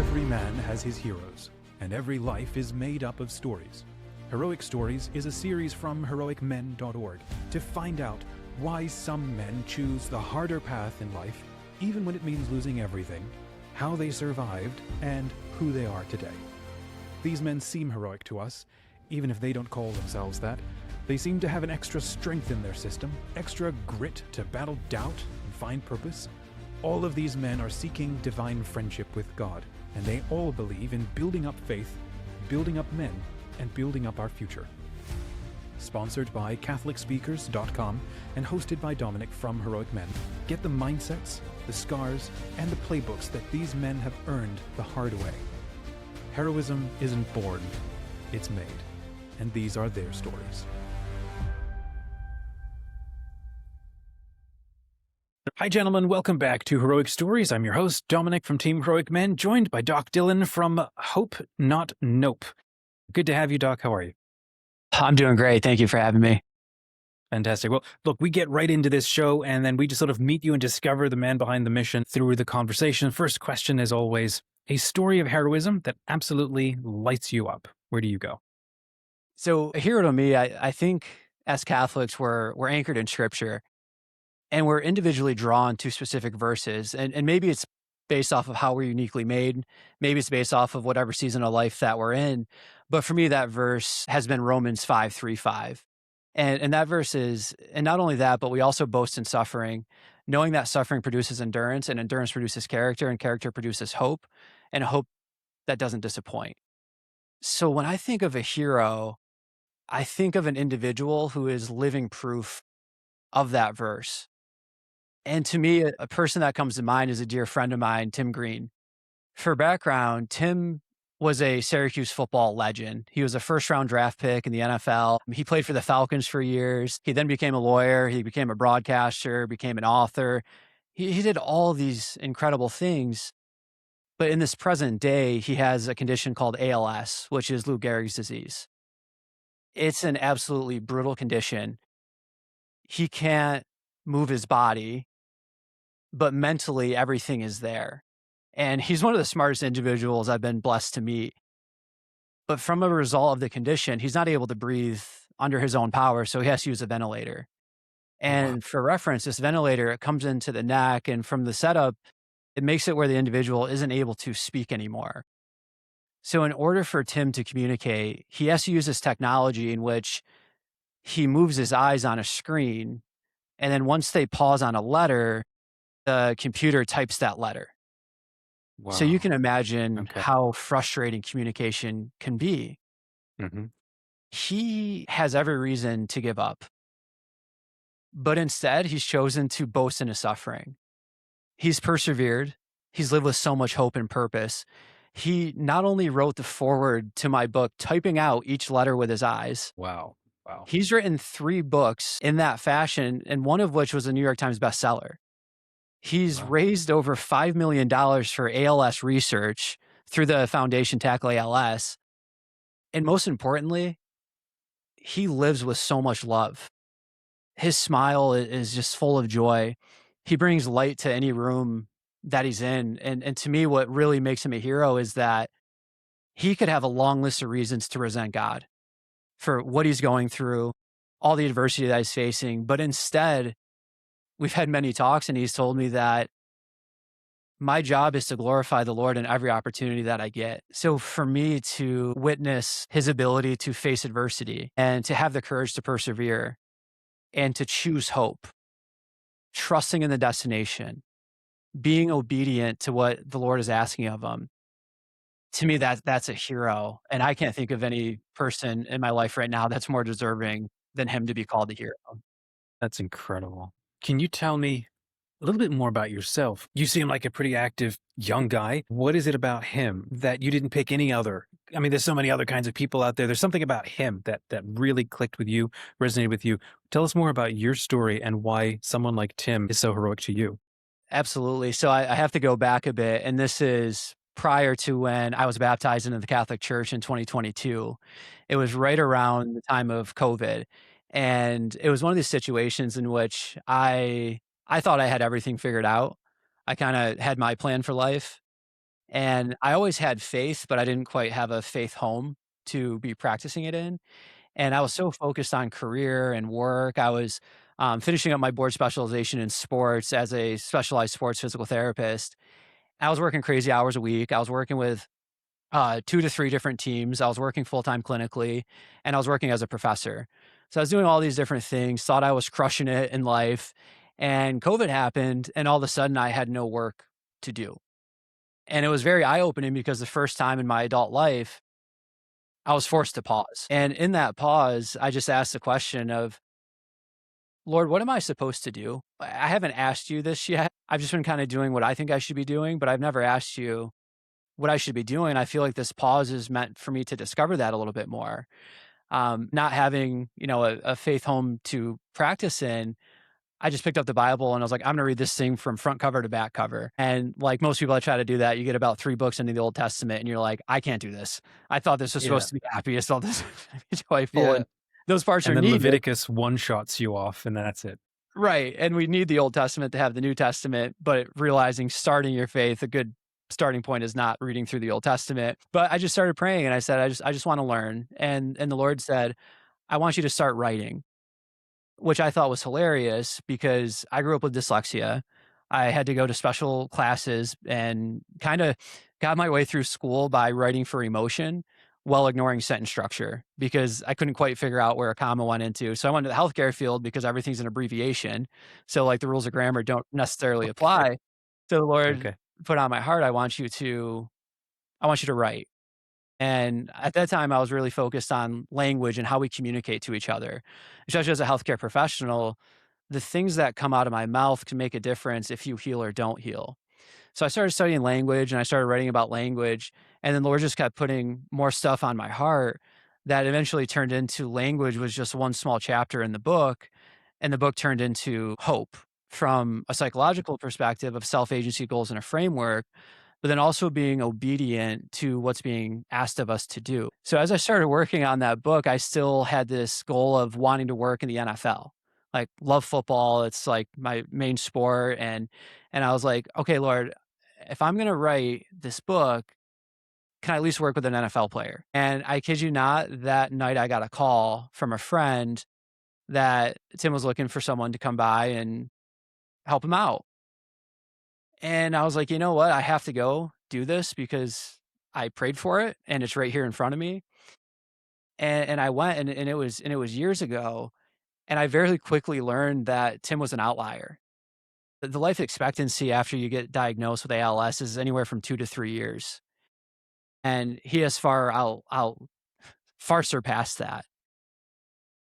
Every man has his heroes, and every life is made up of stories. Heroic Stories is a series from heroicmen.org to find out why some men choose the harder path in life, even when it means losing everything, how they survived, and who they are today. These men seem heroic to us, even if they don't call themselves that. They seem to have an extra strength in their system, extra grit to battle doubt and find purpose. All of these men are seeking divine friendship with God, and they all believe in building up faith, building up men, and building up our future. Sponsored by CatholicSpeakers.com and hosted by Dominic from Heroic Men, get the mindsets, the scars, and the playbooks that these men have earned the hard way. Heroism isn't born, it's made, and these are their stories. Hi, gentlemen. Welcome back to Heroic Stories. I'm your host, Dominic from Team Heroic Men, joined by Doc Dillon from Hope Not Nope. Good to have you, Doc. How are you? I'm doing great. Thank you for having me. Fantastic. Well, look, we get right into this show, and then we just sort of meet you and discover the man behind the mission through the conversation. First question is always a story of heroism that absolutely lights you up. Where do you go? So a hero to me, I think as Catholics, we're anchored in Scripture, and we're individually drawn to specific verses. And maybe it's based off of how we're uniquely made. Maybe it's based off of whatever season of life that we're in. But for me, that verse has been Romans 5:3-5. And that verse is, and not only that, but we also boast in suffering, knowing that suffering produces endurance, and endurance produces character, and character produces hope, and a hope that doesn't disappoint. So when I think of a hero, I think of an individual who is living proof of that verse. And to me, a person that comes to mind is a dear friend of mine, Tim Green. For background, Tim was a Syracuse football legend. He was a first-round draft pick in the NFL. He played for the Falcons for years. He then became a lawyer. He became a broadcaster, became an author. He did all these incredible things. But in this present day, he has a condition called ALS, which is Lou Gehrig's disease. It's an absolutely brutal condition. He can't move his body, but mentally everything is there. And he's one of the smartest individuals I've been blessed to meet. But from a result of the condition, he's not able to breathe under his own power, so he has to use a ventilator. And for reference, this ventilator, it comes into the neck, and from the setup, it makes it where the individual isn't able to speak anymore. So in order for Tim to communicate, he has to use this technology in which he moves his eyes on a screen, and then once they pause on a letter, the computer types that letter. Wow. So you can imagine how frustrating communication can be. Mm-hmm. He has every reason to give up, but instead he's chosen to boast in his suffering. He's persevered. He's lived with so much hope and purpose. He not only wrote the foreword to my book, typing out each letter with his eyes. Wow. He's written 3 books in that fashion, and one of which was a New York Times bestseller. He's raised over $5 million for ALS research through the foundation Tackle ALS. And most importantly, he lives with so much love. His smile is just full of joy. He brings light to any room that he's in. And to me, what really makes him a hero is that he could have a long list of reasons to resent God for what he's going through, all the adversity that he's facing. But instead, we've had many talks, and he's told me that my job is to glorify the Lord in every opportunity that I get. So for me to witness his ability to face adversity and to have the courage to persevere and to choose hope, trusting in the destination, being obedient to what the Lord is asking of him, to me, that's a hero. And I can't think of any person in my life right now that's more deserving than him to be called a hero. That's incredible. Can you tell me a little bit more about yourself? You seem like a pretty active young guy. What is it about him that you didn't pick any other? I mean, there's so many other kinds of people out there. There's something about him that really clicked with you, resonated with you. Tell us more about your story and why someone like Tim is so heroic to you. Absolutely. So I have to go back a bit, and this is prior to when I was baptized into the Catholic Church in 2022. It was right around the time of COVID. And it was one of these situations in which I thought I had everything figured out. I kind of had my plan for life. And I always had faith, but I didn't quite have a faith home to be practicing it in. And I was so focused on career and work. I was finishing up my board specialization in sports as a specialized sports physical therapist. I was working crazy hours a week. I was working with 2 to 3 different teams. I was working full-time clinically, and I was working as a professor. So I was doing all these different things, thought I was crushing it in life, and COVID happened, and all of a sudden I had no work to do. And it was very eye-opening because the first time in my adult life, I was forced to pause. And in that pause, I just asked the question of, "Lord, what am I supposed to do?" I haven't asked you this yet. I've just been kinda doing what I think I should be doing, but I've never asked you what I should be doing. I feel like this pause is meant for me to discover that a little bit more. Not having, a faith home to practice in, I just picked up the Bible and I was like, I'm gonna read this thing from front cover to back cover. And like most people that try to do that, you get about 3 books into the Old Testament and you're like, I can't do this. I thought this was Yeah. supposed to be happy. I thought this was be joyful. Yeah. And those parts And are then needed. Leviticus one-shots you off, and that's it. Right, and we need the Old Testament to have the New Testament, but realizing starting your faith, a good starting point is not reading through the Old Testament. But I just started praying and I said, I just wanna learn. And the Lord said, I want you to start writing, which I thought was hilarious because I grew up with dyslexia. I had to go to special classes and kinda got my way through school by writing for emotion while ignoring sentence structure because I couldn't quite figure out where a comma went into. So I went to the healthcare field because everything's an abbreviation. So, like, the rules of grammar don't necessarily Okay. apply. So the Lord Okay. put on my heart, I want you to write. And at that time, I was really focused on language and how we communicate to each other. Especially as a healthcare professional, the things that come out of my mouth can make a difference if you heal or don't heal. So I started studying language and I started writing about language. And then the Lord just kept putting more stuff on my heart that eventually turned into language was just one small chapter in the book. And the book turned into hope from a psychological perspective of self agency goals and a framework, but then also being obedient to what's being asked of us to do. So as I started working on that book, I still had this goal of wanting to work in the NFL. Like, love football, it's like my main sport. And I was like, okay, Lord, if I'm gonna write this book, can I at least work with an NFL player? And I kid you not, that night I got a call from a friend that Tim was looking for someone to come by and help him out. And I was like, you know what? I have to go do this because I prayed for it and it's right here in front of me. And I went and it was years ago. And I very quickly learned that Tim was an outlier. The life expectancy after you get diagnosed with ALS is anywhere from 2 to 3 years. And he has far surpassed that.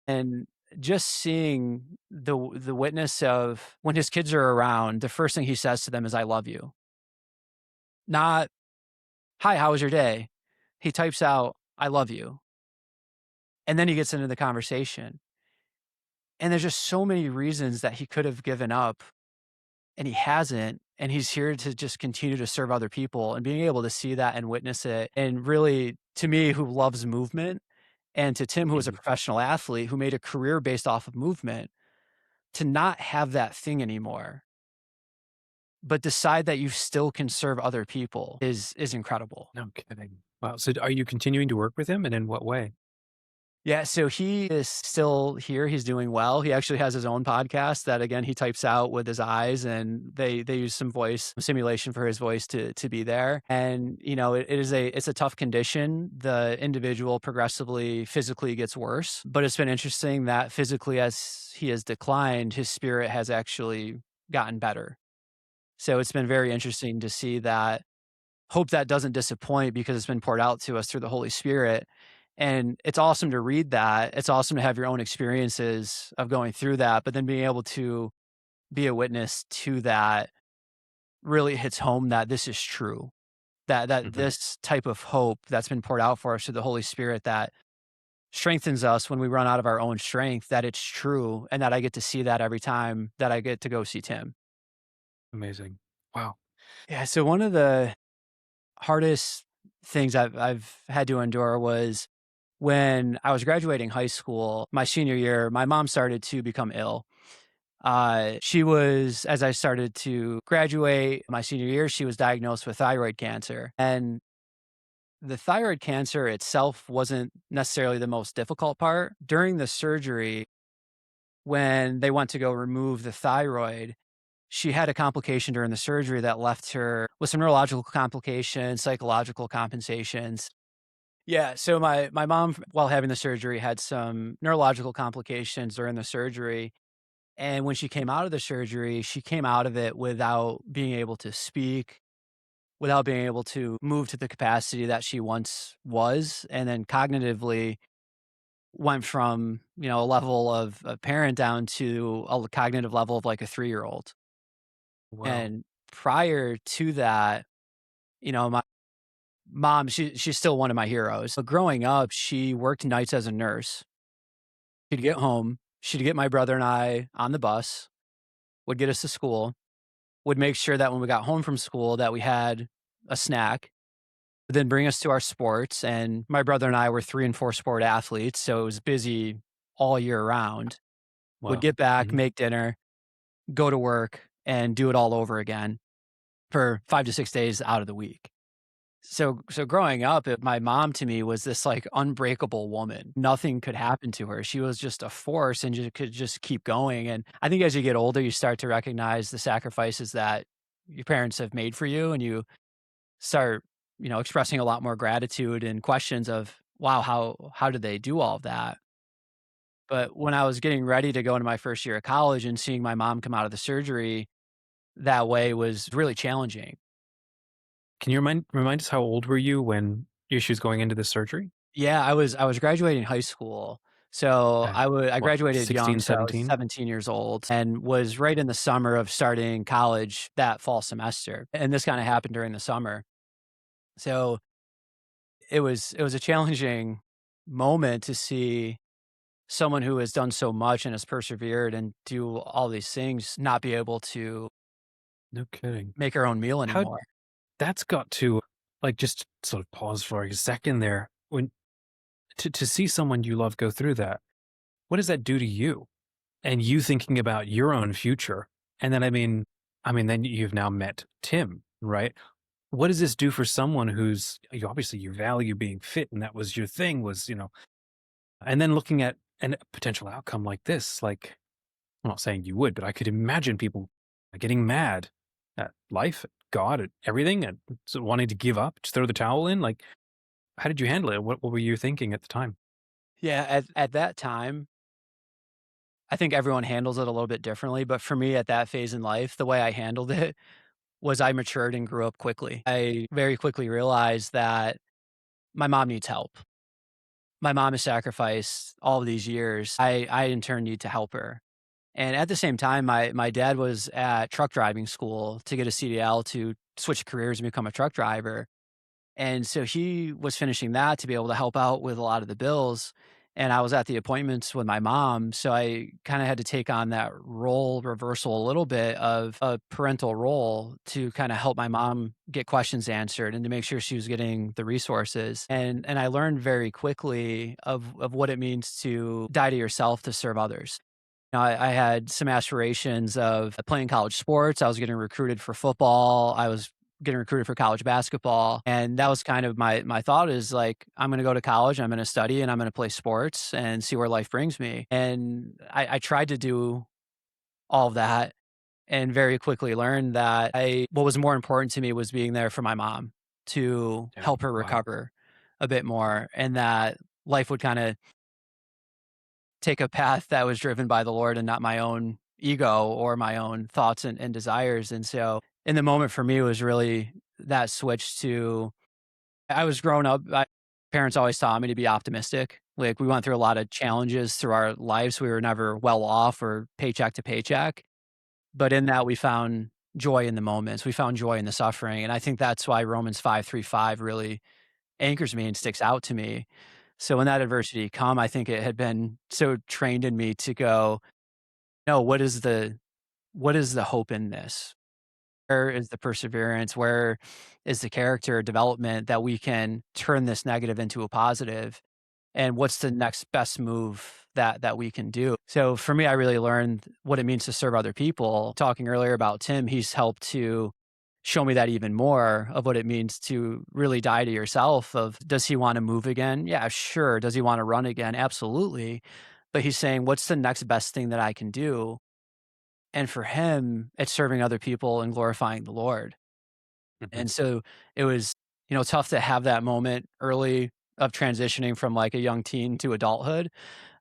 And just seeing the witness of when his kids are around, the first thing he says to them is, I love you. Not, hi, how was your day? He types out, I love you. And then he gets into the conversation. And there's just so many reasons that he could have given up and he hasn't. And he's here to just continue to serve other people and being able to see that and witness it. And really, to me, who loves movement, and to Tim, who was a Mhm. professional athlete who made a career based off of movement, to not have that thing anymore, but decide that you still can serve other people is incredible. No kidding. Wow. So are you continuing to work with him, and in what way? Yeah, so he is still here, he's doing well. He actually has his own podcast that, again, he types out with his eyes, and they use some voice simulation for his voice to be there. And, it's a tough condition. The individual progressively physically gets worse, but it's been interesting that physically, as he has declined, his spirit has actually gotten better. So it's been very interesting to see that hope that doesn't disappoint because it's been poured out to us through the Holy Spirit. And it's awesome to read that. It's awesome to have your own experiences of going through that, but then being able to be a witness to that really hits home that this is true. That Mhm. this type of hope that's been poured out for us through the Holy Spirit that strengthens us when we run out of our own strength, that it's true, and that I get to see that every time that I get to go see Tim. Amazing. Wow. Yeah, so one of the hardest things I've had to endure was when I was graduating high school, my senior year, my mom started to become ill. She was, as I started to graduate my senior year, she was diagnosed with thyroid cancer. And the thyroid cancer itself wasn't necessarily the most difficult part. During the surgery, when they went to go remove the thyroid, she had a complication during the surgery that left her with some neurological complications, psychological compensations. Yeah, so my mom, while having the surgery, had some neurological complications during the surgery. And when she came out of the surgery, she came out of it without being able to speak, without being able to move to the capacity that she once was. And then cognitively went from, a level of a parent down to a cognitive level of like a 3-year-old. Wow. And prior to that, my mom, she's still one of my heroes. But growing up, she worked nights as a nurse. She'd get home, she'd get my brother and I on the bus, would get us to school, would make sure that when we got home from school that we had a snack, then bring us to our sports. And my brother and I were 3 and 4 sport athletes, so it was busy all year round. Would Wow. get back, Mhm. make dinner, go to work, and do it all over again for 5 to 6 days out of the week. So growing up, my mom to me was this like unbreakable woman. Nothing could happen to her. She was just a force and could just keep going. And I think as you get older, you start to recognize the sacrifices that your parents have made for you, and you start, expressing a lot more gratitude and questions of, wow, how did they do all of that? But when I was getting ready to go into my first year of college and seeing my mom come out of the surgery that way was really challenging. Can you remind us how old were you when she was going into the surgery? Yeah, I was graduating high school. So At I what, graduated young, 16, so I was 17? 17 years old and was right in the summer of starting college that fall semester. And this kind of happened during the summer. So it was a challenging moment to see someone who has done so much and has persevered and do all these things not be able to No kidding. make her own meal How anymore. that's got to, like, just sort of pause for a second there. When to see someone you love go through that, what does that do to you? And you thinking about your own future. And then I mean, then you've now met Tim, right? What does this do for someone who's obviously you value being fit and that was your thing and then looking at a potential outcome like this, like I'm not saying you would, but I could imagine people getting mad at life, at God, at everything, and so wanting to give up, just throw the towel in. Like, how did you handle it? What were you thinking at the time? Yeah, at that time, I think everyone handles it a little bit differently, but for me at that phase in life, the way I handled it was I matured and grew up quickly. I very quickly realized that my mom needs help. My mom has sacrificed all of these years. I in turn need to help her. And at the same time, my dad was at truck driving school to get a CDL to switch careers and become a truck driver. And so he was finishing that to be able to help out with a lot of the bills. And I was at the appointments with my mom. So I kind of had to take on that role reversal a little bit of a parental role to kind of help my mom get questions answered and to make sure she was getting the resources. And I learned very quickly of what it means to die to yourself to serve others. I had some aspirations of playing college sports. I was getting recruited for football. I was getting recruited for college basketball. And that was kind of my thought is like, I'm going to go to college, I'm going to study, and I'm going to play sports and see where life brings me. And I tried to do all of that and very quickly learned that what was more important to me was being there for my mom to Yeah. help her Wow. recover a bit more, and that life would kind of take a path that was driven by the Lord and not my own ego or my own thoughts and desires. And so in the moment for me, it was really that switch to I was growing up. Parents always taught me to be optimistic. Like we went through a lot of challenges through our lives. We were never well off or paycheck to paycheck. But in that, we found joy in the moments. We found joy in the suffering. And I think that's why Romans 5:3-5 really anchors me and sticks out to me. So when that adversity come, I think it had been so trained in me to go, no, what is the hope in this? Where is the perseverance? Where is the character development that we can turn this negative into a positive? and what's the next best move that we can do. So for me, I really learned what it means to serve other people. Talking earlier about Tim, he's helped to show me that even more of what it means to really die to yourself. Of, does he want to move again? Yeah, sure. Does he want to run again? Absolutely. But he's saying, what's the next best thing that I can do? And for him, it's serving other people and glorifying the Lord. Mhm. And so it was, tough to have that moment early of transitioning from like a young teen to adulthood.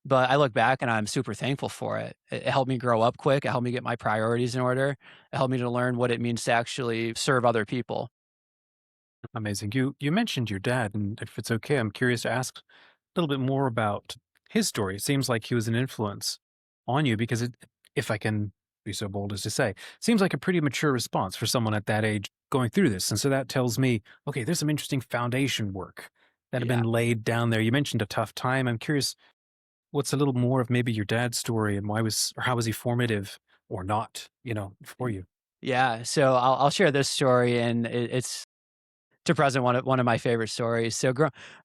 But I look back and I'm super thankful for it. It helped me grow up quick. It helped me get my priorities in order. It helped me to learn what it means to actually serve other people. Amazing. You mentioned your dad, and if it's okay, I'm curious to ask a little bit more about his story. It seems like he was an influence on you because if I can be so bold as to say, seems like a pretty mature response for someone at that age going through this. And so that tells me, okay, there's some interesting foundation work that had Yeah. been laid down there. You mentioned a tough time. I'm curious, what's a little more of maybe your dad's story and or how was he formative or not, for you? Yeah. So I'll share this story, and it's to present one of my favorite stories. So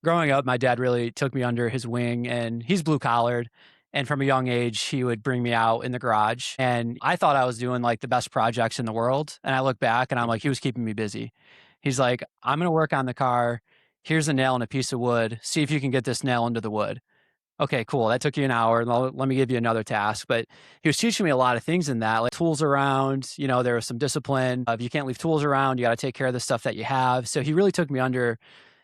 growing up, my dad really took me under his wing, and he's blue collared. And from a young age, he would bring me out in the garage, and I thought I was doing like the best projects in the world. And I look back, and I'm like, he was keeping me busy. He's like, I'm going to work on the car. Here's a nail and a piece of wood. See if you can get this nail into the wood. Okay, cool. That took you an hour. Let me give you another task. But he was teaching me a lot of things in that, like tools around, there was some discipline. If you can't leave tools around, you got to take care of the stuff that you have. So he really took me under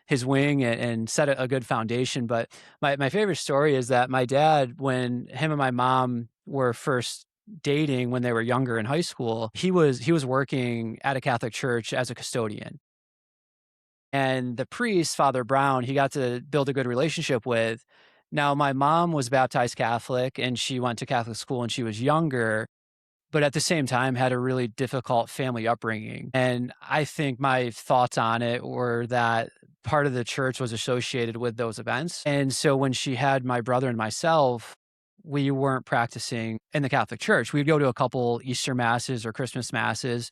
his wing and set a good foundation. But my favorite story is that my dad, when him and my mom were first dating when they were younger in high school, he was working at a Catholic church as a custodian. And the priest, Father Brown, he got to build a good relationship with. Now, my mom was baptized Catholic and she went to Catholic school when she was younger, but at the same time had a really difficult family upbringing. And I think my thoughts on it were that part of the church was associated with those events. And so when she had my brother and myself, we weren't practicing in the Catholic Church. We'd go to a couple Easter masses or Christmas masses,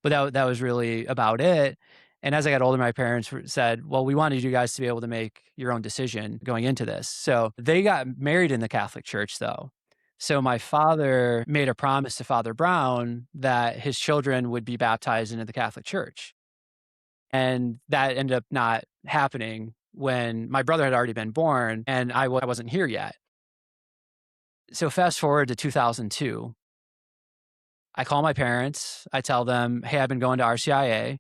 but that was really about it. And as I got older, my parents said, well, we wanted you guys to be able to make your own decision going into this. So they got married in the Catholic Church, though. So my father made a promise to Father Brown that his children would be baptized into the Catholic Church. And that ended up not happening when my brother had already been born and I wasn't here yet. So fast forward to 2002, I call my parents. I tell them, hey, I've been going to RCIA.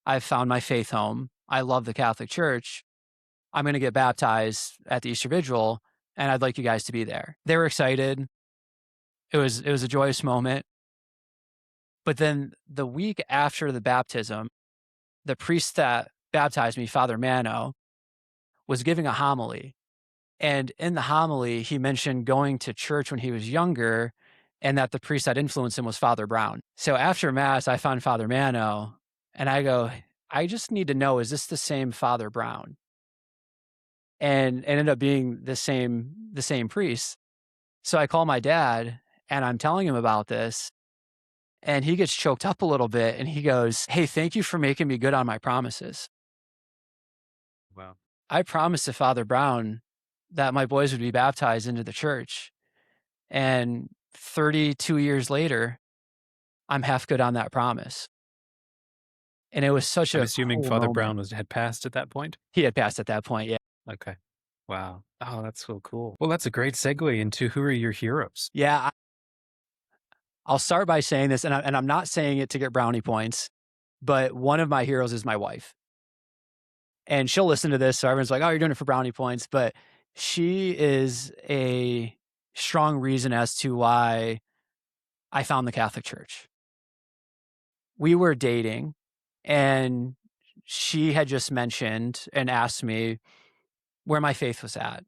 I've found my faith home. I love the Catholic Church. I'm going to get baptized at the Easter Vigil, and I'd like you guys to be there. They were excited. It was a joyous moment. But then the week after the baptism, the priest that baptized me, Father Mano, was giving a homily. And in the homily, he mentioned going to church when he was younger and that the priest that influenced him was Father Brown. So after Mass, I found Father Mano and I go, I just need to know, is this the same Father Brown? And it ended up being the same priest. So I call my dad and I'm telling him about this. And he gets choked up a little bit and he goes, hey, thank you for making me good on my promises. Wow. I promised to Father Brown that my boys would be baptized into the church. And 32 years later, I'm half good on that promise. And it was such I'm a assuming cool Father moment. Brown had passed at that point? He had passed at that point. Yeah. Okay. Wow. Oh, that's so cool. Well, that's a great segue into who are your heroes? Yeah. I'll start by saying this, and I'm not saying it to get brownie points, but one of my heroes is my wife. And she'll listen to this. So everyone's like, oh, you're doing it for brownie points. But she is a strong reason as to why I found the Catholic Church. We were dating and she had just mentioned and asked me where my faith was at.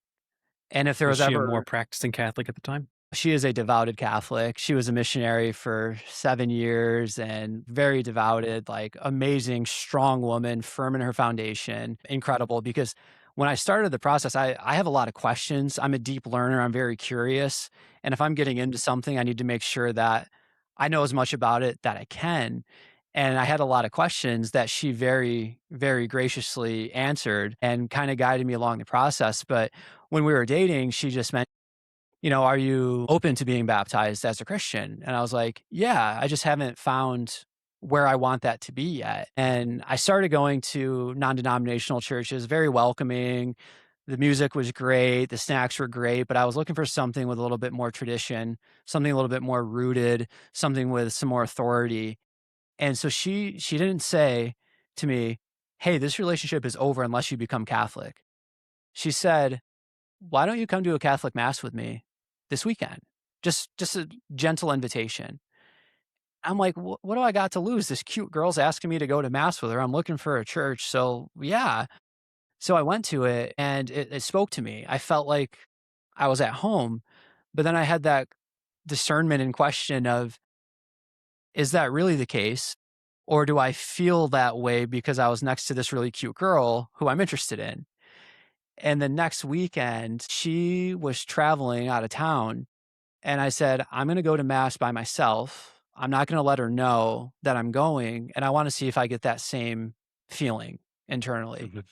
And if there Was was she a more ever, practicing Catholic at the time? she is a devoted Catholic. She was a missionary for 7 years and very devoted, like amazing, strong woman, firm in her foundation. Incredible. Because when I started the process, I have a lot of questions. I'm a deep learner. I'm very curious. And if I'm getting into something, I need to make sure that I know as much about it that I can. And I had a lot of questions that she very, very graciously answered and kind of guided me along the process. But when we were dating, she just meant, are you open to being baptized as a Christian? And I was like, yeah, I just haven't found where I want that to be yet. And I started going to non-denominational churches, very welcoming. The music was great, the snacks were great, but I was looking for something with a little bit more tradition, something a little bit more rooted, something with some more authority. And so she didn't say to me, "Hey, this relationship is over unless you become Catholic." She said, "Why don't you come to a Catholic mass with me this weekend?" Just a gentle invitation. I'm like, What do I got to lose? This cute girl's asking me to go to mass with her. I'm looking for a church, so yeah." So I went to it, and it spoke to me. I felt like I was at home, but then I had that discernment and question of, is that really the case? Or do I feel that way because I was next to this really cute girl who I'm interested in? And the next weekend, she was traveling out of town. And I said, I'm going to go to mass by myself. I'm not going to let her know that I'm going. And I want to see if I get that same feeling internally. Mhm.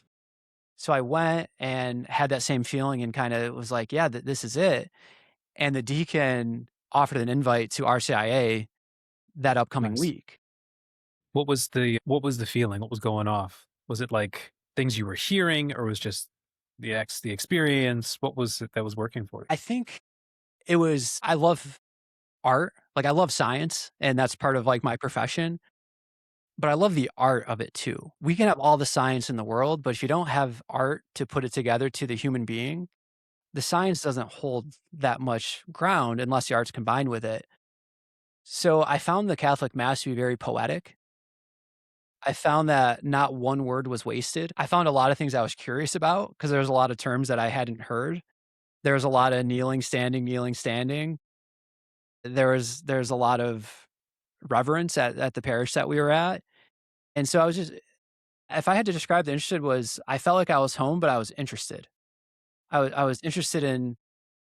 So I went and had that same feeling and kind of was like, yeah, this is it. And the deacon offered an invite to RCIA that upcoming Nice. week. What was the feeling? What was going off? Was it like things you were hearing, or was just the experience? What was it that was working for you? I think I love art. Like I love science, and that's part of like my profession, but I love the art of it too. We can have all the science in the world, but if you don't have art to put it together to the human being, the science doesn't hold that much ground unless the art's combined with it. So I found the Catholic Mass to be very poetic. I found that not one word was wasted. I found a lot of things I was curious about because there's a lot of terms that I hadn't heard. There was a lot of kneeling, standing, kneeling, standing. There's a lot of reverence at the parish that we were at. And so I was just, if I had to describe the interested was, I felt like I was home, but I was interested. I was interested in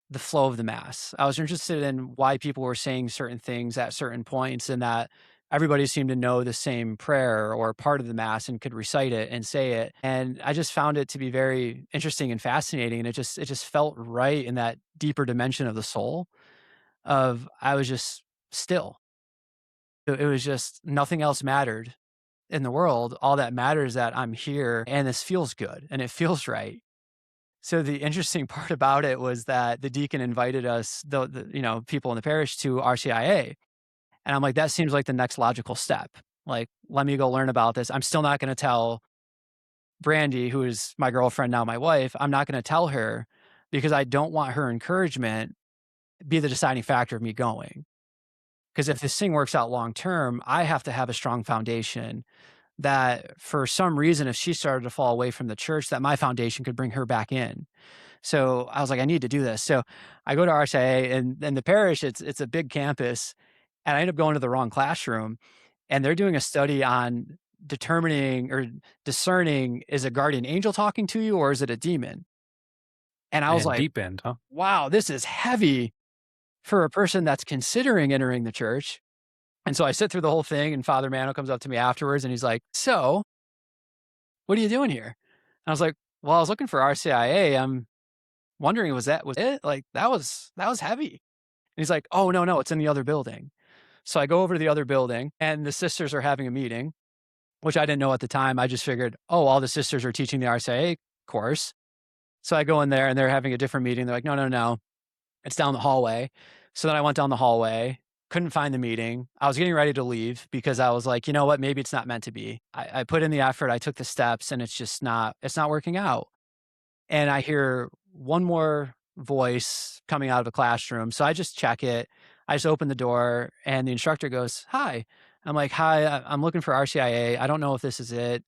the flow of the mass. I was interested in why people were saying certain things at certain points, and that everybody seemed to know the same prayer or part of the mass and could recite it and say it. And I just found it to be very interesting and fascinating. And it just felt right in that deeper dimension of the soul of I was just still. It was just nothing else mattered in the world. All that matters is that I'm here and this feels good and it feels right. So the interesting part about it was that the deacon invited us, people in the parish, to RCIA. And I'm like, that seems like the next logical step. Like, let me go learn about this. I'm still not going to tell Brandy, who is my girlfriend, now my wife, I'm not going to tell her because I don't want her encouragement be the deciding factor of me going. Because if this thing works out long term, I have to have a strong foundation that for some reason, if she started to fall away from the church, that my foundation could bring her back in. So I was like, I need to do this. So I go to RCIA, and the parish, it's a big campus, and I end up going to the wrong classroom, and they're doing a study on determining or discerning, is a guardian angel talking to you or is it a demon? And I was Man, like, deep end, huh? wow, this is heavy for a person that's considering entering the church. And so I sit through the whole thing, and Father Mano comes up to me afterwards and he's like, "So, what are you doing here?" And I was like, "Well, I was looking for RCIA. I'm wondering, was it? Like that was heavy." And he's like, "Oh, no, no, it's in the other building." So I go over to the other building, and the sisters are having a meeting, which I didn't know at the time. I just figured, oh, all the sisters are teaching the RCIA course. So I go in there and they're having a different meeting. They're like, "No, no, no, it's down the hallway." So then I went down the hallway, couldn't find the meeting. I was getting ready to leave because I was like, you know what? Maybe it's not meant to be. I put in the effort, I took the steps, and it's not working out. And I hear one more voice coming out of the classroom. So I just check it. I just open the door, and the instructor goes, "Hi." I'm like, "Hi, I'm looking for RCIA. I don't know if this is it,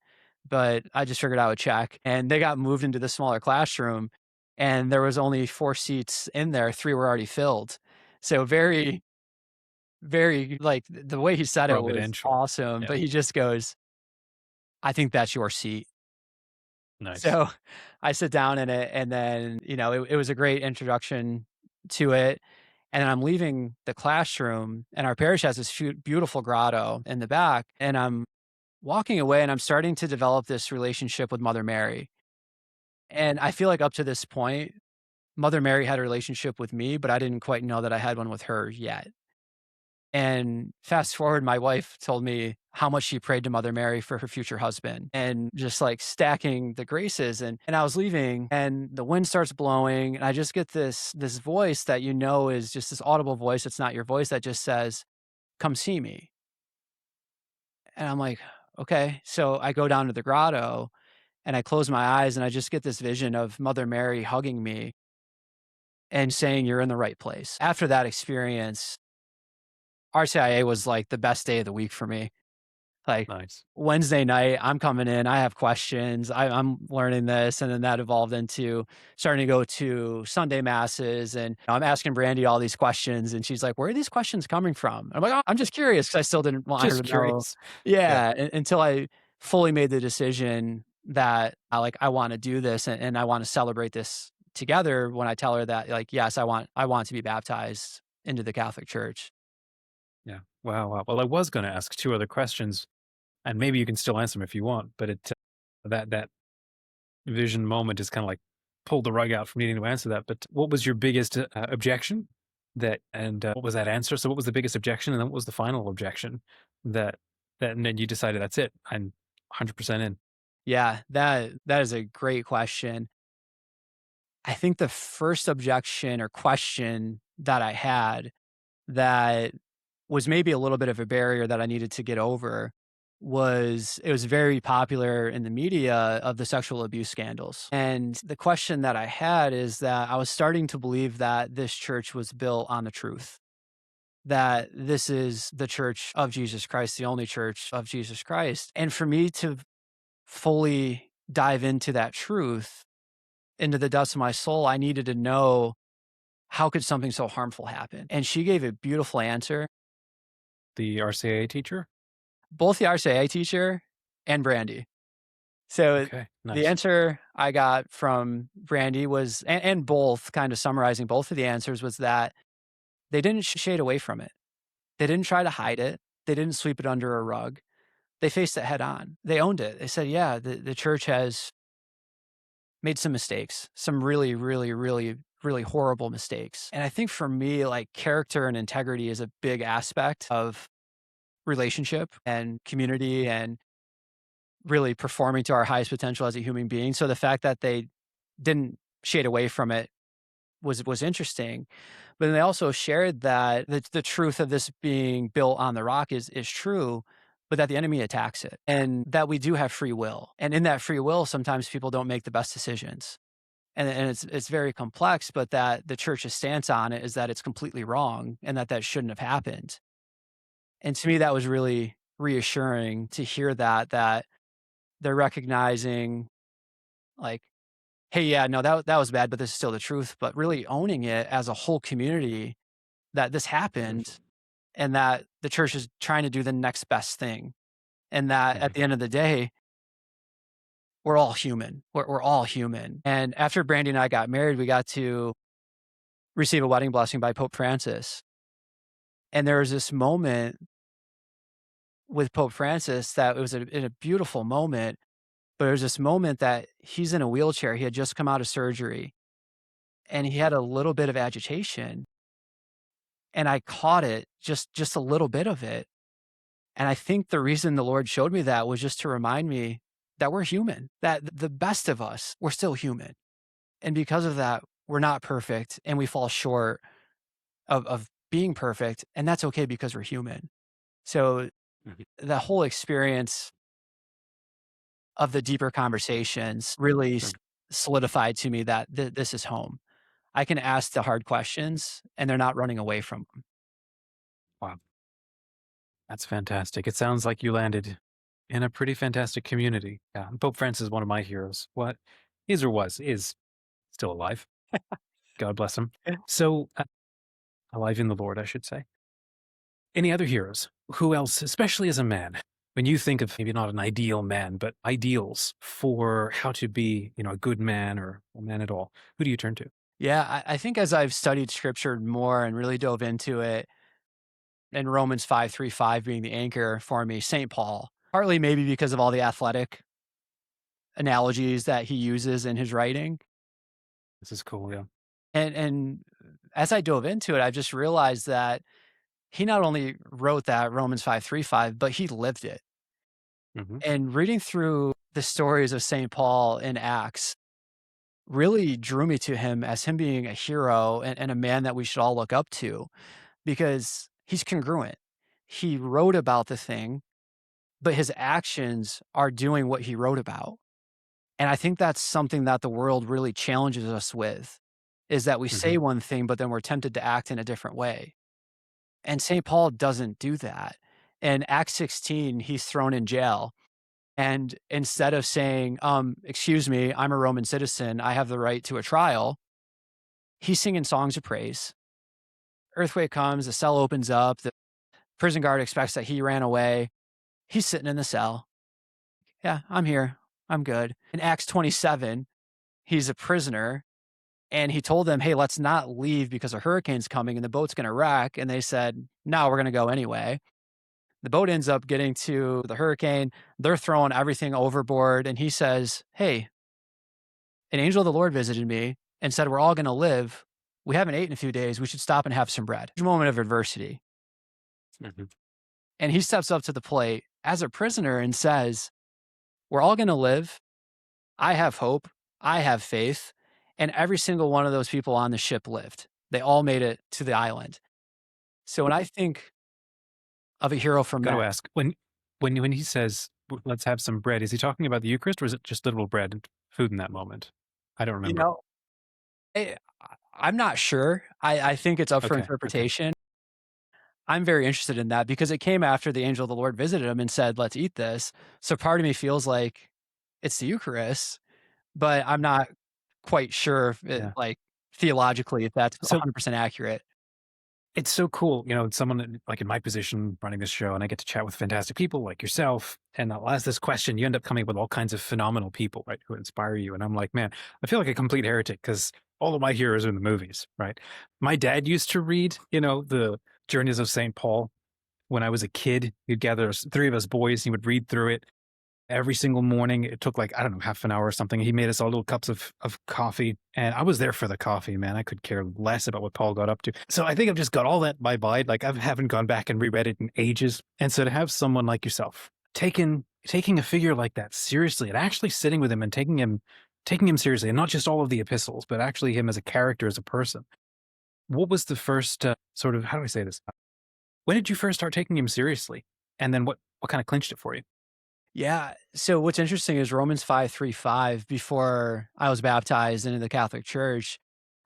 but I just figured I would check." And they got moved into the smaller classroom, and there was only 4 seats in there. 3 were already filled. So very, very, like, the way he said it was Providential. awesome, Yeah. but he just goes, "I think that's your seat." Nice. So I sit down in it, and then, it was a great introduction to it. And then I'm leaving the classroom, and our parish has this beautiful grotto in the back. And I'm walking away, and I'm starting to develop this relationship with Mother Mary. And I feel like up to this point, Mother Mary had a relationship with me, but I didn't quite know that I had one with her yet. And fast forward, my wife told me how much she prayed to Mother Mary for her future husband and just like stacking the graces. And I was leaving and the wind starts blowing. And I just get this voice that is just this audible voice. It's not your voice that just says, come see me. And I'm like, okay. So I go down to the grotto and I close my eyes and I just get this vision of Mother Mary hugging me and saying, you're in the right place. After that experience, RCIA was like the best day of the week for me. Like Nice. Wednesday night, I'm coming in, I have questions, I'm learning this. And then that evolved into starting to go to Sunday masses. And I'm asking Brandy all these questions. And she's like, where are these questions coming from? I'm like, oh, I'm just curious because I still didn't want her Just to know. curious. Yeah. Yeah. Until I fully made the decision that I want to do this and I want to celebrate this together when I tell her that, like, yes, I want to be baptized into the Catholic Church. Yeah. Wow. Wow. Well, I was going to ask two other questions, and maybe you can still answer them if you want. But that vision moment is kind of like pulled the rug out from needing to answer that. But what was your biggest objection? What was that answer? So, what was the biggest objection, and then what was the final objection? That and then you decided that's it. I'm 100% in. Yeah, that is a great question. I think the first objection or question that I had that was maybe a little bit of a barrier that I needed to get over was it was very popular in the media of the sexual abuse scandals. And the question that I had is that I was starting to believe that this church was built on the truth, that this is the church of Jesus Christ, the only church of Jesus Christ. And for me to fully dive into that truth, into the depths of my soul, I needed to know how could something so harmful happen? And she gave a beautiful answer. The RCA teacher? Both the RCIA teacher and Brandy. So Okay. the Nice. answer I got from Brandy was, and both kind of summarizing both of the answers, was that they didn't shade away from it. They didn't try to hide it. They didn't sweep it under a rug. They faced it head on. They owned it. They said, yeah, the church has made some mistakes, some really, really, really, really horrible mistakes. And I think for me, like character and integrity is a big aspect of relationship and community and really performing to our highest potential as a human being. So the fact that they didn't shade away from it was interesting. But then they also shared that the truth of this being built on the rock is true, but that the enemy attacks it and that we do have free will. And in that free will, sometimes people don't make the best decisions. And it's very complex, but that the church's stance on it is that it's completely wrong and that shouldn't have happened. And to me, that was really reassuring to hear that they're recognizing like, hey, yeah, no, that was bad, but this is still the truth, but really owning it as a whole community that this happened and that the church is trying to do the next best thing. And that at Mhm. the end of the day, we're all human. We're all human. And after Brandy and I got married, we got to receive a wedding blessing by Pope Francis. And there was this moment with Pope Francis that it was in a beautiful moment. But there was this moment that he's in a wheelchair. He had just come out of surgery and he had a little bit of agitation. And I caught it, just a little bit of it. And I think the reason the Lord showed me that was just to remind me that we're human, that the best of us, we're still human. And because of that, we're not perfect and we fall short of being perfect. And that's okay because we're human. So Mhm. the whole experience of the deeper conversations really Sure. solidified to me that this is home. I can ask the hard questions and they're not running away from them. Wow. That's fantastic. It sounds like you landed in a pretty fantastic community. Yeah. Pope Francis is one of my heroes. What is still alive. God bless him. Yeah. So, alive in the Lord, I should say. Any other heroes? Who else, especially as a man, when you think of maybe not an ideal man, but ideals for how to be, a good man or a man at all, who do you turn to? Yeah, I think as I've studied scripture more and really dove into it, and Romans 5:3-5 being the anchor for me, St. Paul, partly maybe because of all the athletic analogies that he uses in his writing. This is cool. Yeah. And as I dove into it, I just realized that he not only wrote that Romans 5:3-5, but he lived it. Hmm. And reading through the stories of St. Paul in Acts really drew me to him as him being a hero and a man that we should all look up to because he's congruent. He wrote about the thing, but his actions are doing what he wrote about. And I think that's something that the world really challenges us with is that we Hmm. say one thing, but then we're tempted to act in a different way. And St. Paul doesn't do that. In Acts 16, he's thrown in jail. And instead of saying, excuse me, I'm a Roman citizen, I have the right to a trial, he's singing songs of praise. Earthquake comes, the cell opens up, the prison guard expects that he ran away. He's sitting in the cell. Yeah, I'm here. I'm good. In Acts 27, he's a prisoner and he told them, hey, let's not leave because a hurricane's coming and the boat's going to wreck. And they said, no, we're going to go anyway. The boat ends up getting to the hurricane. They're throwing everything overboard. And he says, hey, an angel of the Lord visited me and said, we're all going to live. We haven't eaten in a few days. We should stop and have some bread. Huge moment of adversity. Hmm. And he steps up to the plate as a prisoner and says, we're all going to live. I have hope. I have faith. And every single one of those people on the ship lived. They all made it to the island. So when I think of a hero from Got to that, ask when he says let's have some bread, is he talking about the Eucharist or is it just literal bread and food in that moment? I don't you remember. know, eh, I'm not sure. I think it's up for Okay. Okay. interpretation. I'm very interested in that because it came after the angel of the Lord visited him and said, let's eat this. So part of me feels like it's the Eucharist, but I'm not quite sure if it, Yeah. like theologically, if that's So 100% accurate. it's so cool, someone like in my position running this show, and I get to chat with fantastic people like yourself. And I'll ask this question. You end up coming up with all kinds of phenomenal people, right, who inspire you. And I'm like, man, I feel like a complete heretic because all of my heroes are in the movies, right? My dad used to read, the Journeys of St. Paul when I was a kid. He'd gather three of us boys, and he would read through it every single morning. It took like, I don't know, half an hour or something. He made us all little cups of coffee. And I was there for the coffee, man. I could care less about what Paul got up to. So I think I've just got all that by mind. Like I haven't gone back and reread it in ages. And so to have someone like yourself taking a figure like that seriously and actually sitting with him and taking him seriously, and not just all of the epistles, but actually him as a character, as a person. What was the first sort of, how do I say this? When did you first start taking him seriously? And then what kind of clinched it for you? Yeah. So what's interesting is Romans 5:3-5, before I was baptized into the Catholic Church,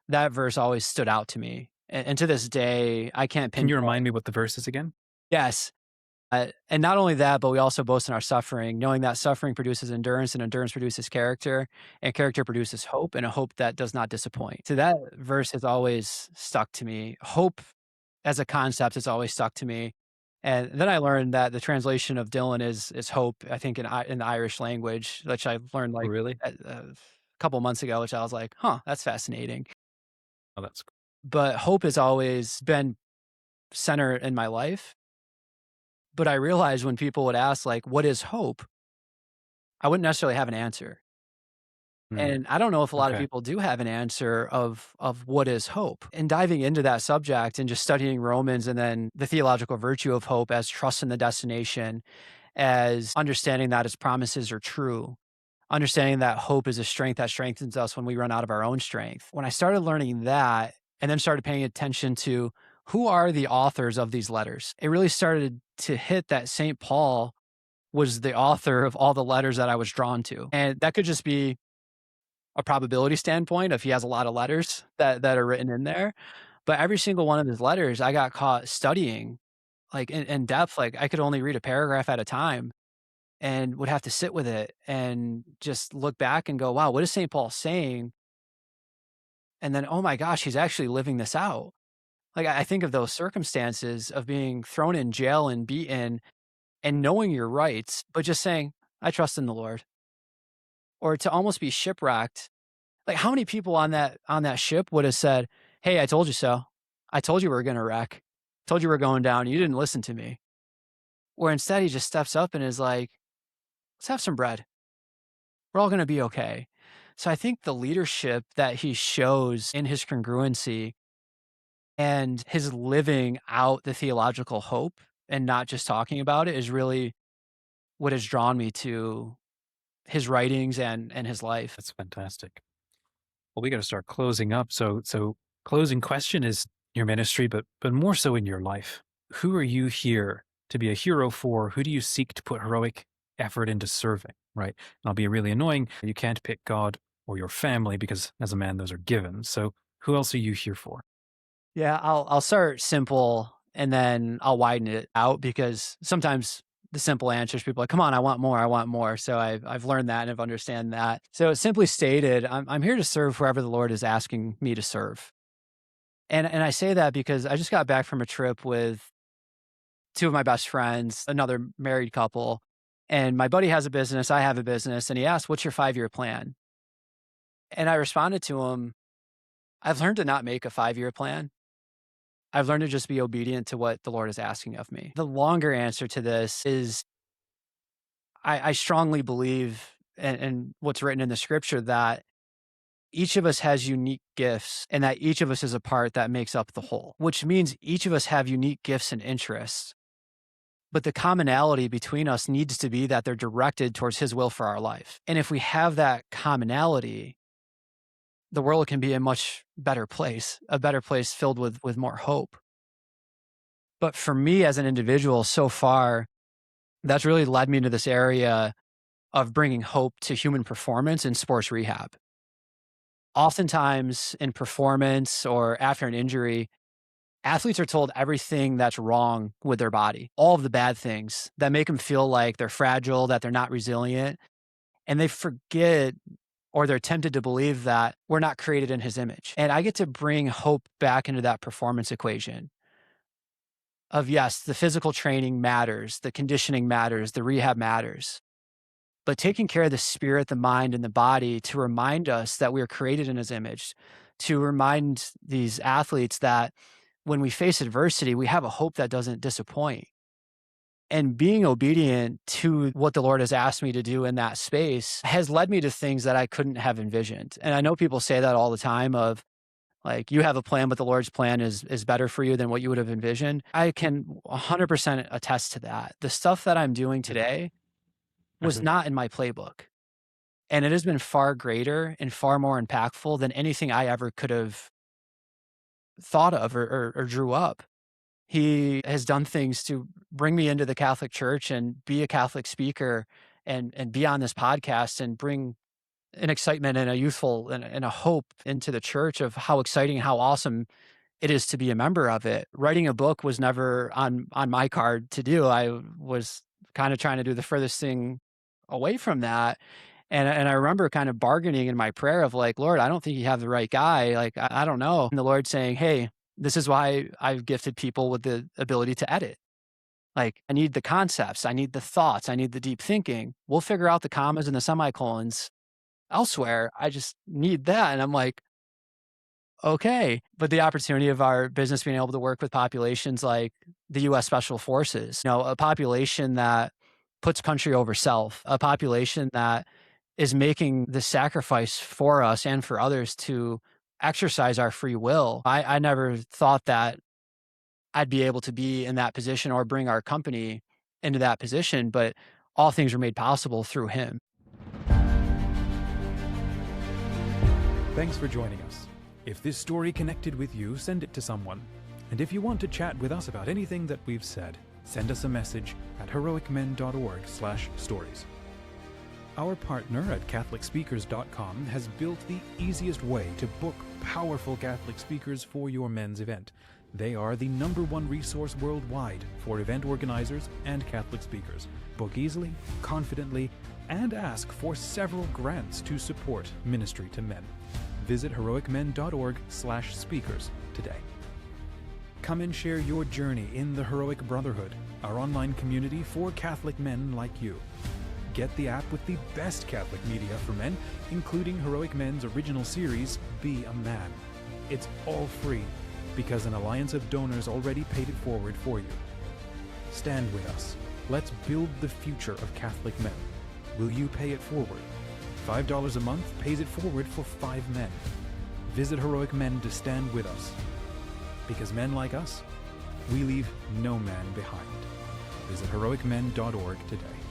that verse always stood out to me. And to this day, I can't Can you pinpoint. remind me what the verse is again? Yes. And not only that, but we also boast in our suffering, knowing that suffering produces endurance and endurance produces character and character produces hope and a hope that does not disappoint. So that verse has always stuck to me. Hope as a concept has always stuck to me. And then I learned that the translation of Dillon is hope, I think in the Irish language, which I learned like Really? a couple months ago, which I was like, huh, that's fascinating. Oh, that's cool. But hope has always been center in my life. But I realized when people would ask, like, what is hope? I wouldn't necessarily have an answer. Mm, And I don't know if a lot of okay. people do have an answer of what is hope. And diving into that subject and just studying Romans and then the theological virtue of hope as trust in the destination, as understanding that its promises are true, understanding that hope is a strength that strengthens us when we run out of our own strength. When I started learning that and then started paying attention to who are the authors of these letters, it really started to hit that St. Paul was the author of all the letters that I was drawn to. And that could just be a probability standpoint if he has a lot of letters that are written in there. But every single one of his letters, I got caught studying like in depth. Like I could only read a paragraph at a time and would have to sit with it and just look back and go, wow, what is St. Paul saying? And then, oh my gosh, he's actually living this out. Like I think of those circumstances of being thrown in jail and beaten and knowing your rights, but just saying, I trust in the Lord. Or to almost be shipwrecked Like, how many people on that ship would have said, "Hey, I told you so. I told you we were going to wreck. Told you we're going down. You didn't listen to me." Where instead he just steps up and is like, "Let's have some bread. We're all going to be okay." So I think the leadership that he shows in his congruency and his living out the theological hope and not just talking about it is really what has drawn me to his writings and his life. That's fantastic. Well, we got to start closing up. So closing question is your ministry, but more so in your life. Who are you here to be a hero for? Who do you seek to put heroic effort into serving, right? And I'll be really annoying. You can't pick God or your family because as a man, those are given. So who else are you here for? Yeah, I'll start simple and then I'll widen it out because sometimes the simple answers people are like, come on, I want more, I want more. So I've learned that and I've understand that. So simply stated, I'm here to serve whoever the Lord is asking me to serve. And I say that because I just got back from a trip with two of my best friends, another married couple, and my buddy has a business, I have a business, and he asked, "What's your 5-year plan?" And I responded to him, "I've learned to not make a 5-year plan. I've learned to just be obedient to what the Lord is asking of me." The longer answer to this is I strongly believe and what's written in the scripture that each of us has unique gifts and that each of us is a part that makes up the whole, which means each of us have unique gifts and interests. But the commonality between us needs to be that they're directed towards his will for our life. And if we have that commonality, the world can be a much better place filled with more hope. But for me as an individual so far, that's really led me into this area of bringing hope to human performance in sports rehab. Oftentimes in performance or after an injury, athletes are told everything that's wrong with their body, all of the bad things that make them feel like they're fragile, that they're not resilient. And they forget or they're tempted to believe that we're not created in his image. And I get to bring hope back into that performance equation of yes, the physical training matters, the conditioning matters, the rehab matters. But taking care of the spirit, the mind, and the body to remind us that we are created in his image, to remind these athletes that when we face adversity, we have a hope that doesn't disappoint. And being obedient to what the Lord has asked me to do in that space has led me to things that I couldn't have envisioned. And I know people say that all the time of like, you have a plan, but the Lord's plan is better for you than what you would have envisioned. I can 100% attest to that. The stuff that I'm doing today was not in my playbook. And it has been far greater and far more impactful than anything I ever could have thought of or drew up. He has done things to bring me into the Catholic Church and be a Catholic speaker and be on this podcast and bring an excitement and a youthful and a hope into the church of how exciting, how awesome it is to be a member of it. Writing a book was never on my card to do. I was kind of trying to do the furthest thing away from that. And I remember kind of bargaining in my prayer of like, Lord, I don't think you have the right guy. Like, I don't know. And the Lord saying, hey, this is why I've gifted people with the ability to edit. Like, I need the concepts. I need the thoughts. I need the deep thinking. We'll figure out the commas and the semicolons elsewhere. I just need that. And I'm like, okay. But the opportunity of our business being able to work with populations like the U.S. Special Forces, a population that puts country over self, a population that is making the sacrifice for us and for others to exercise our free will. I never thought that I'd be able to be in that position or bring our company into that position, but all things were made possible through him. Thanks for joining us. If this story connected with you, send it to someone. And if you want to chat with us about anything that we've said, send us a message at heroicmen.org/stories. Our partner at CatholicSpeakers.com has built the easiest way to book powerful Catholic speakers for your men's event. They are the #1 resource worldwide for event organizers and Catholic speakers. Book easily, confidently, and ask for several grants to support ministry to men. Visit heroicmen.org/speakers today. Come and share your journey in the Heroic Brotherhood, our online community for Catholic men like you. get the app with the best Catholic media for men, including Heroic Men's original series, Be a Man. It's all free, because an alliance of donors already paid it forward for you. Stand with us. Let's build the future of Catholic men. Will you pay it forward? $5 a month pays it forward for 5 men. Visit Heroic Men to stand with us. Because men like us, we leave no man behind. Visit heroicmen.org today.